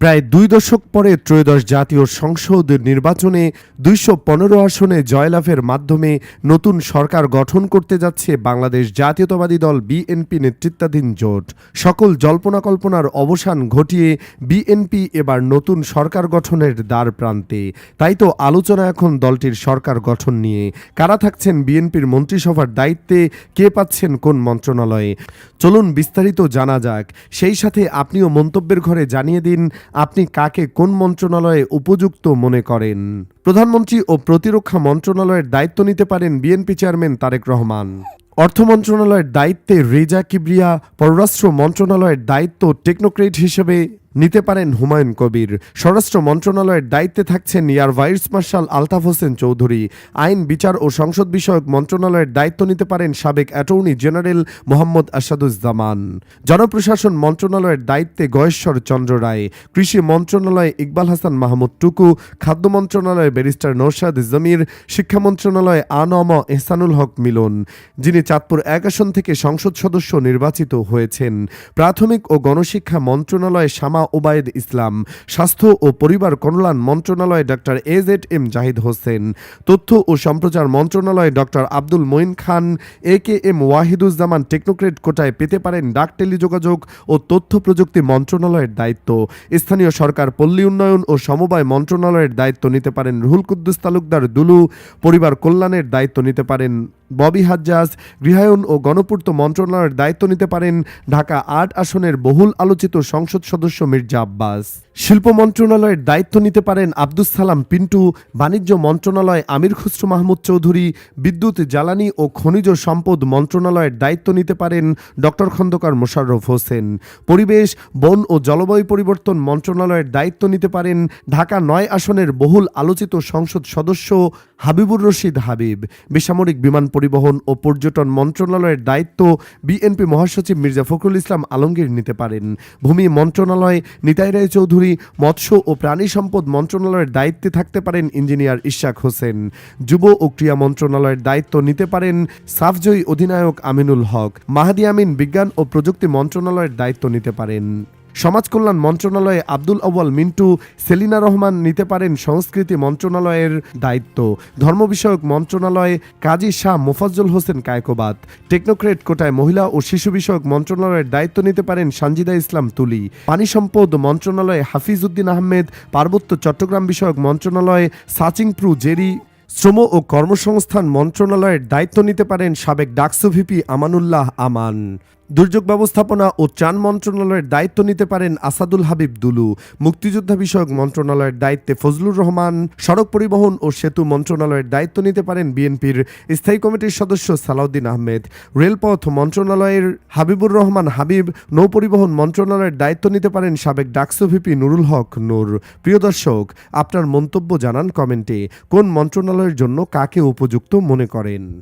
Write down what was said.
প্রায় ২ দশক পরে ত্রয়োদশ জাতীয় সংসদ নির্বাচনে ২১৫ আসনে জয়লাভের মাধ্যমে নতুন সরকার গঠন করতে যাচ্ছে বাংলাদেশ জাতীয়তাবাদী দল বিএনপি নেতৃত্বাধীন জোট। সকল জল্পনা-কল্পনার অবসান ঘটিয়ে বিএনপি এবার নতুন সরকার গঠনের দ্বার প্রান্তে। তাই তো আলোচনা এখন দলটির সরকার গঠন নিয়ে। কারা থাকছেন বিএনপির মন্ত্রিসভার দায়িত্বে, কে পাচ্ছেন কোন মন্ত্রণালয়ে। চলুন বিস্তারিত জানা যাক। সেই সাথে আপনিও মন্তব্যের ঘরে জানিয়ে দিন আপনি কাকে কোন মন্ত্রণালয়ে উপযুক্ত মনে করেন। প্রধানমন্ত্রী ও প্রতিরক্ষা মন্ত্রণালয়ের দায়িত্ব নিতে পারেন বিএনপি চেয়ারম্যান তারেক রহমান। অর্থ মন্ত্রণালয়ের দায়িত্বে রেজা কিবরিয়া, পররাষ্ট্র মন্ত্রণালয়ের দায়িত্ব টেকনোক্রেট হিসেবে নিতে পারেন হুমায়ুন কবির। স্বরাষ্ট্র মন্ত্রণালয়ের দায়িত্বে থাকছেন air vice marshal Altaf Hossain Chowdhury. আইন, বিচার ও সংসদ বিষয়ক মন্ত্রণালয়ের দায়িত্ব নিতে পারেন সাবেক অ্যাটর্নি জেনারেল মোহাম্মদ আসাদুজ্জামান। জনপ্রশাসন মন্ত্রণালয়ের দায়িত্বে গয়েশ্বর চন্দ্র রায়। কৃষি মন্ত্রণালয়ে ইকবাল হাসান মাহমুদ টুকু। খাদ্য মন্ত্রণালয়ে ব্যারিস্টার নওশাদ জমির। শিক্ষা মন্ত্রণালয়ে আনম এহসানুল হক মিলন, যিনি চাঁদপুর ১ আসন থেকে সংসদ সদস্য নির্বাচিত হয়েছেন। প্রাথমিক ও গণশিক্ষা মন্ত্রণালয়ে শামা ওবায়েদ ইসলাম। স্বাস্থ্য ও পরিবার কল্যাণ মন্ত্রণালয়ে ডক্টর এজেড-এম জাহিদ হোসেন। তথ্য ও সম্প্রচার মন্ত্রণালয়ে ডক্টর আব্দুল মঈন খান। এ.কে.এম ওয়াহিদুজ্জামান টেকনোক্রেট কোটায় পেতে পারেন ডাক, টেলিযোগাযোগ ও তথ্য প্রযুক্তি মন্ত্রণালয়ের দায়িত্ব। স্থানীয় সরকার, পল্লী উন্নয়ন ও সমবায় মন্ত্রণালয়ের দায়িত্ব নিতে পারেন রুহুল কুদ্দুস তালুকদার দুলু। পরিবার কল্যাণের দায়িত্ব নিতে পারেন ববি হাজ্জাজ। গৃহায়ন ও গণপূর্ত মন্ত্রণালয়ের দায়িত্ব নিতে পারেন ঢাকা ৮ আসনের বহুল আলোচিত সংসদ সদস্য মির্জা আব্বাস। শিল্প মন্ত্রণালয়ের দায়িত্ব নিতে পারেন আব্দুস সালাম পিন্টু। বাণিজ্য মন্ত্রণালয় আমির খুসরু মাহমুদ চৌধুরী। বিদ্যুৎ, জ্বালানি ও খনিজ সম্পদ মন্ত্রণালয়ের দায়িত্ব নিতে পারেন ডক্টর খন্দকার মোশাররফ হোসেন। পরিবেশ, বন ও জলবায়ু পরিবর্তন মন্ত্রণালয়ের দায়িত্ব নিতে পারেন ঢাকা ৯ আসনের বহুল আলোচিত সংসদ সদস্য হাবিবুর রশিদ হাবিব। বেসামরিক বিমান পরিবহন ও পর্যটন মন্ত্রণালয়ের দায়িত্ব বিএনপি মহাসচিব মির্জা ফখরুল ইসলাম আলমগীর নিতে পারেন। ভূমি মন্ত্রণালয় নিতাই রায় চৌধুরী। মৎস্য ও প্রাণী সম্পদ মন্ত্রণালয়ের দায়িত্বে থাকতে পারেন ইঞ্জিনিয়ার ইশাক হোসেন। যুব ও ক্রীড়া মন্ত্রণালয়ের দায়িত্ব নিতে পারেন সাফজয়ী অধিনায়ক আমিনুল হক। মাহাদি আমিন বিজ্ঞান ও প্রযুক্তি মন্ত্রণালয়ের দায়িত্ব নিতে পারেন। সমাজ কল্যাণ মন্ত্রণালয়ে আব্দুল আউয়াল মিন্টু। সেলিনা রহমান নিতে পারেন সংস্কৃতি মন্ত্রণালয়ের দায়িত্ব। ধর্ম বিষয়ক মন্ত্রণালয়ে কাজী শাহ মোফাজ্জল হোসেন কায়কোবাদ। টেকনোক্রেট কোটায় মহিলা ও শিশু বিষয়ক মন্ত্রণালয়ের দায়িত্ব নিতে পারেন সানজিদা ইসলাম তুলি। পানি সম্পদ মন্ত্রণালয়ে হাফিজ উদ্দিন আহমেদ। পার্বত্য চট্টগ্রাম বিষয়ক মন্ত্রণালয়ে সাচিংপ্রু জেরি। শ্রম ও কর্মসংস্থান মন্ত্রণালয়ের দায়িত্ব নিতে পারেন সাবেক ডাকসু ভিপি আমানুল্লাহ আমান। দুর্যোগ ব্যবস্থাপনা ও ত্রাণ মন্ত্রণালয়ের দায়িত্ব নিতে পারেন আসাদুল হাবিব দুলু। মুক্তিযোদ্ধা বিষয়ক মন্ত্রণালয়ের দায়িত্বে ফজলুর রহমান। সড়ক পরিবহন ও সেতু মন্ত্রণালয়ের দায়িত্ব নিতে পারেন বিএনপির স্থায়ী কমিটির সদস্য সালাউদ্দিন আহমেদ। রেলপথ মন্ত্রণালয়ের হাবিবুর রহমান হাবিব। নৌপরিবহন মন্ত্রণালয়ের দায়িত্ব নিতে পারেন সাবেক ডাকসু ভিপি নুরুল হক নূর। প্রিয় দর্শক, আপনার মন্তব্য জানান কমেন্টে। কোন মন্ত্রণালয়ের জন্য কাকে উপযুক্ত মনে করেন।